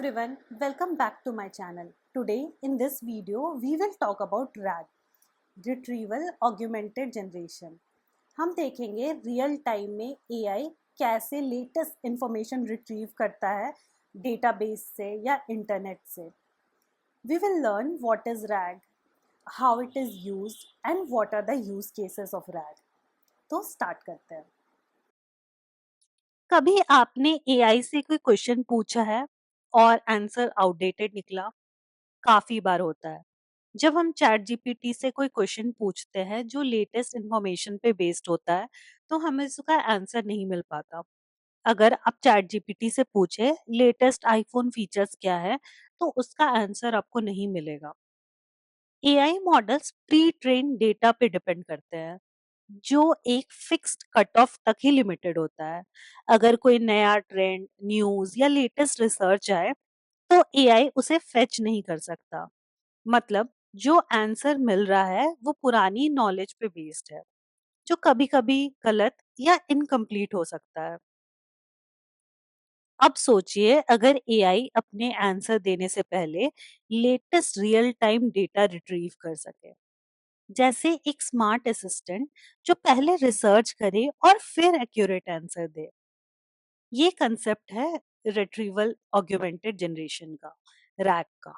everyone, welcome back to my channel. Today in this video we will talk about RAG, Retrieval Augmented Generation. हम देखेंगे real time में AI कैसे latest information retrieve करता है database से या internet से. We will learn what is RAG, how it is used and what are the use cases of RAG. तो स्टार्ट करते हैं. कभी आपने एआई से कोई क्वेश्चन पूछा है और आंसर आउटडेटेड निकला? काफी बार होता है. जब हम चैट जीपीटी से कोई क्वेश्चन पूछते हैं जो लेटेस्ट इंफॉर्मेशन पे बेस्ड होता है, तो हमें उसका आंसर नहीं मिल पाता. अगर आप चैट जीपीटी से पूछे लेटेस्ट आईफोन फीचर्स क्या है, तो उसका आंसर आपको नहीं मिलेगा. AI models pre train data पे डिपेंड करते हैं, जो एक फिक्स्ड कट ऑफ तक ही लिमिटेड होता है. अगर कोई नया ट्रेंड, न्यूज़ या लेटेस्ट रिसर्च आए, तो एआई उसे फेच नहीं कर सकता. मतलब जो आंसर मिल रहा है वो पुरानी नॉलेज पे बेस्ड है, जो कभी-कभी गलत या इनकम्प्लीट हो सकता है. अब सोचिए अगर एआई अपने आंसर देने से पहले latest real time data retrieve कर सके, जैसे एक स्मार्ट असिस्टेंट जो पहले रिसर्च करे और फिर एक्यूरेट आंसर दे. ये कंसेप्ट है रिट्रीवल ऑग्यूमेंटेड जनरेशन का, रैग का.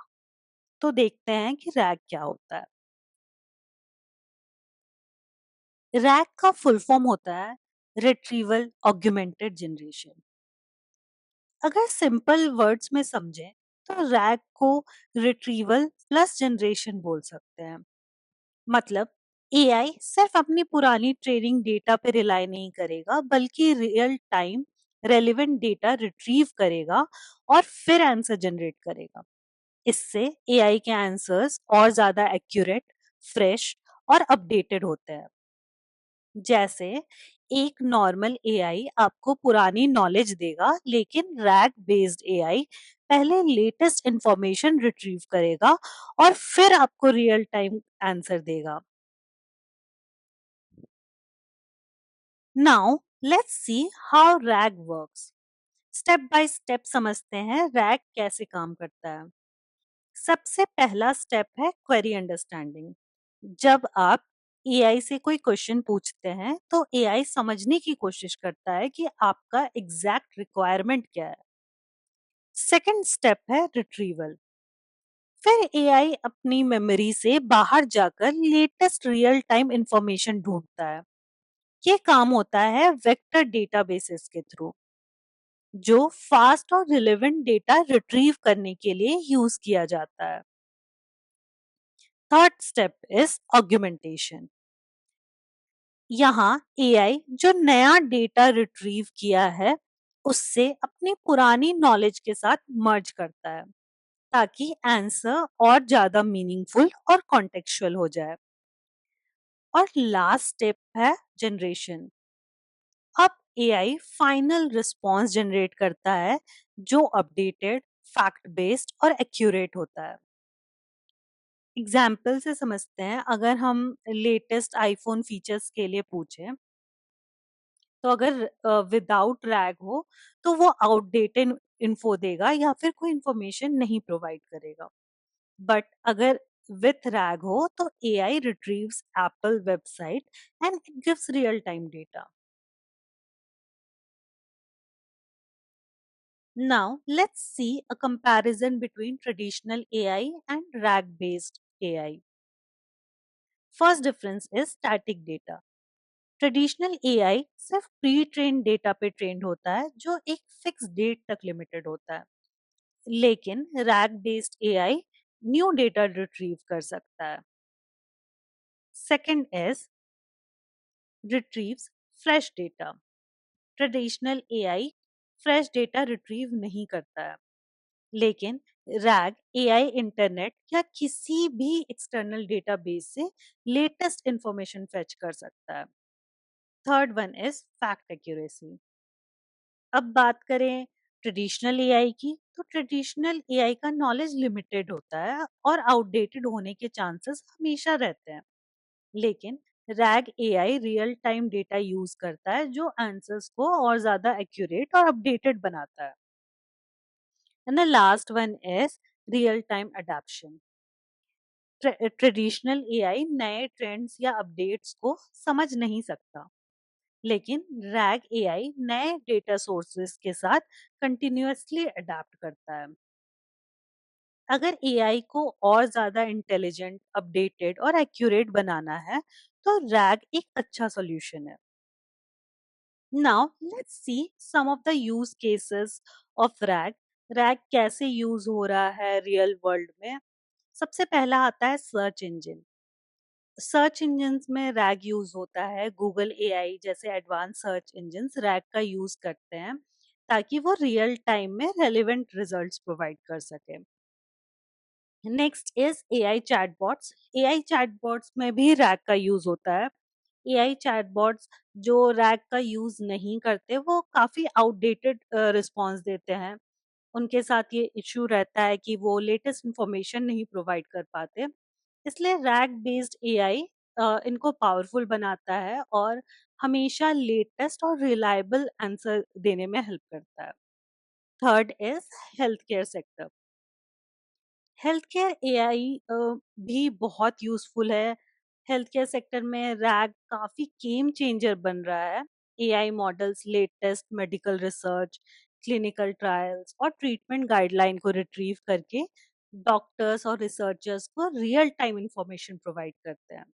तो देखते हैं कि रैग क्या होता है. रैग का फुल फॉर्म होता है रिट्रीवल ऑग्यूमेंटेड जनरेशन. अगर सिंपल वर्ड्स में समझें तो रैग को रिट्रीवल प्लस जनरेशन बोल सकते हैं. मतलब एआई सिर्फ अपनी पुरानी ट्रेनिंग डेटा पे रिलाई नहीं करेगा, बल्कि real time relevant data retrieve करेगा और फिर आंसर जनरेट करेगा. इससे एआई के आंसर्स और ज्यादा एक्यूरेट, फ्रेश और अपडेटेड होते हैं. जैसे एक नॉर्मल एआई आपको पुरानी नॉलेज देगा, लेकिन रैग बेस्ड एआई पहले लेटेस्ट इंफॉर्मेशन रिट्रीव करेगा और फिर आपको रियल टाइम आंसर देगा. Now let's see how rag works. Step by step समझते हैं रैग कैसे काम करता है. सबसे पहला स्टेप है क्वेरी अंडरस्टैंडिंग. जब आप एआई से कोई क्वेश्चन पूछते हैं, तो एआई समझने की कोशिश करता है कि आपका एग्जैक्ट रिक्वायरमेंट क्या है. सेकंड स्टेप है रिट्रीवल. फिर एआई अपनी मेमोरी से बाहर जाकर लेटेस्ट रियल टाइम इंफॉर्मेशन ढूंढता है. ये काम होता है वेक्टर डेटाबेसेस के थ्रू, जो फास्ट और रिलेवेंट डेटा रिट्रीव करने के लिए यूज किया जाता है. Third step is augmentation. यहाँ एआई जो नया डेटा रिट्रीव किया है, उससे अपनी पुरानी नॉलेज के साथ मर्ज करता है, ताकि आंसर और ज्यादा मीनिंगफुल और कॉन्टेक्चुअल हो जाए. और लास्ट स्टेप है जनरेशन. अब एआई फाइनल रिस्पॉन्स जनरेट करता है, जो अपडेटेड, फैक्ट बेस्ड और एक्यूरेट होता है. एग्जाम्पल से समझते हैं. अगर हम लेटेस्ट आईफोन फीचर्स के लिए पूछें, तो अगर विदाउट रैग हो, तो वो आउटडेटेड इन्फो देगा या फिर कोई इंफॉर्मेशन नहीं प्रोवाइड करेगा. बट अगर विथ रैग हो, तो AI retrieves Apple website and it gives real time data. Now, let's see a comparison between traditional AI and RAG based AI. First difference is static data. Traditional AI सिर्फ pre train data पे trend होता है, जो एक fix date तक limited होता है. लेकिन rag based AI new data retrieve कर सकता है. Second is retrieves fresh data. Traditional AI fresh data retrieve नहीं करता है, लेकिन रैग एआई इंटरनेट या किसी भी एक्सटर्नल डेटाबेस से लेटेस्ट इंफॉर्मेशन फेच कर सकता है. Third one is fact accuracy. अब बात करें ट्रेडिशनल एआई की, तो ट्रेडिशनल एआई का नॉलेज लिमिटेड होता है और आउटडेटेड होने के चांसेस हमेशा रहते हैं. लेकिन rag AI real time data use करता है, जो आंसर्स को और ज्यादा एक्यूरेट और अपडेटेड बनाता है. And the last one is real-time adaptation. Traditional AI नए ट्रेंड्स या अपडेट्स को समझ नहीं सकता, लेकिन रैग एआई नए डेटा सोर्सेस के साथ कंटिन्यूअसली अडेप्ट करता है। अगर एआई को और ज्यादा इंटेलिजेंट, अपडेटेड और एक्यूरेट बनाना है, तो रैग एक अच्छा सॉल्यूशन है। Now let's see some of the use cases of RAG. RAG कैसे यूज हो रहा है रियल वर्ल्ड में? सबसे पहला आता है सर्च इंजन। सर्च इंजिन्स में रैग यूज होता है। गूगल एआई जैसे एडवांस सर्च इंजिन्स रैग का यूज करते हैं ताकि वो रियल टाइम में रेलेवेंट रिजल्ट्स प्रोवाइड कर सके। Next is AI chatbots. AI chatbots में भी रैग का यूज होता है। एआई चैटबॉट्स जो रैग का यूज नहीं करते, वो काफी आउटडेटेड रिस्पॉन्स देते हैं। उनके साथ ये इशू रहता है कि वो लेटेस्ट इंफॉर्मेशन नहीं प्रोवाइड कर पाते। इसलिए रैग बेस्ड एआई इनको पावरफुल बनाता है और हमेशा लेटेस्ट और रिलायबल आंसर देने में हेल्प करता है। Third is health care sector. Health care AI भी बहुत यूजफुल है। हेल्थ केयर सेक्टर में रैग काफी गेम चेंजर बन रहा है। AI models latest medical research, clinical trials और ट्रीटमेंट गाइडलाइन को रिट्रीव करके डॉक्टर्स और रिसर्चर्स को रियल टाइम इंफॉर्मेशन प्रोवाइड करते हैं।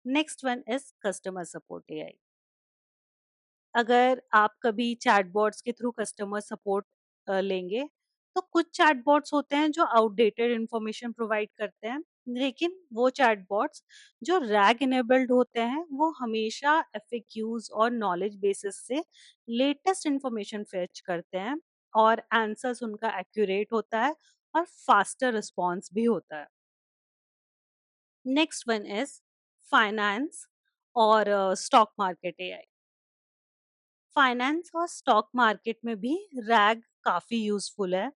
Next one is customer support AI. अगर आप कभी चैटबॉट्स के थ्रू कस्टमर सपोर्ट लेंगे, तो कुछ चैटबॉट्स होते हैं जो आउटडेटेड इंफॉर्मेशन प्रोवाइड करते हैं, लेकिन वो चैटबॉट्स जो रैग इनेबल्ड होते हैं, वो हमेशा एफएक्यूज और नॉलेज बेसिस से लेटेस्ट इंफॉर्मेशन फेच करते हैं और आंसर्स उनका एक्यूरेट होता है और फास्टर रिस्पॉन्स भी होता है। नेक्स्ट वन इज फाइनेंस और स्टॉक मार्केट एआई। फाइनेंस और स्टॉक मार्केट में भी रैग काफी यूजफुल है।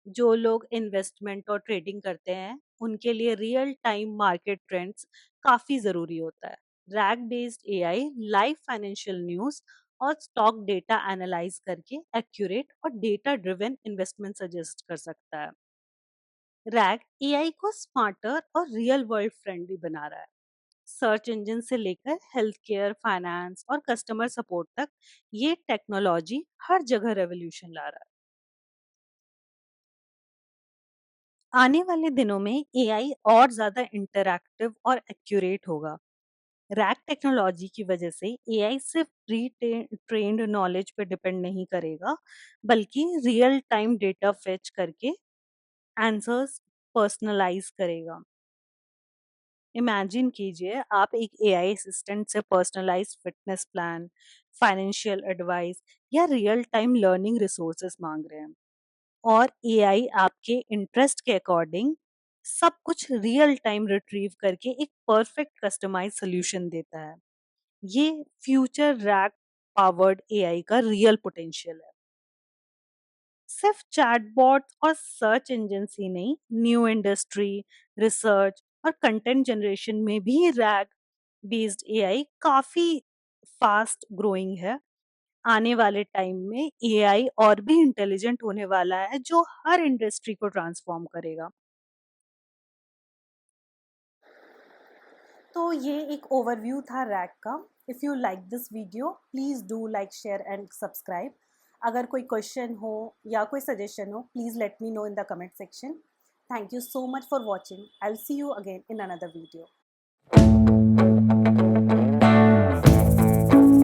जो लोग इन्वेस्टमेंट और ट्रेडिंग करते हैं, उनके लिए रियल टाइम मार्केट ट्रेंड्स काफी जरूरी होता है। Rag based AI live financial news और स्टॉक डेटा एनालाइज करके एक्यूरेट और डेटा ड्रिवन इन्वेस्टमेंट सजेस्ट कर सकता है। रैग एआई को स्मार्टर और रियल वर्ल्ड फ्रेंडली बना रहा है। सर्च इंजन से लेकर हेल्थ केयर, फाइनेंस और कस्टमर सपोर्ट तक ये टेक्नोलॉजी हर जगह रेवोल्यूशन ला रहा है। आने वाले दिनों में एआई और ज्यादा इंटरैक्टिव और एक्यूरेट होगा। रैक टेक्नोलॉजी की वजह से एआई सिर्फ प्री ट्रेन्ड नॉलेज पे डिपेंड नहीं करेगा, बल्कि रियल टाइम डेटा फेच करके आंसर्स पर्सनलाइज करेगा। इमेजिन कीजिए आप एक एआई असिस्टेंट से personalised fitness plan, financial advice या रियल टाइम लर्निंग रिसोर्सेज मांग रहे हैं, और एआई आपके इंटरेस्ट के अकॉर्डिंग सब कुछ रियल टाइम रिट्रीव करके एक परफेक्ट कस्टमाइज सोल्यूशन देता है। ये फ्यूचर रैक पावर्ड एआई का रियल पोटेंशियल है। सिर्फ चैटबॉट और सर्च इंजन ही नहीं, न्यू इंडस्ट्री, रिसर्च और कंटेंट जनरेशन में भी रैग बेस्ड एआई काफी फास्ट ग्रोइंग है। आने वाले टाइम में एआई और भी इंटेलिजेंट होने वाला है, जो हर इंडस्ट्री को ट्रांसफॉर्म करेगा। तो ये एक ओवरव्यू था रैग का। If you like this video, please do like, share and subscribe. अगर कोई क्वेश्चन हो या कोई सजेशन हो, please let me know in the comment section. Thank you so much for watching. I will see you again in another video.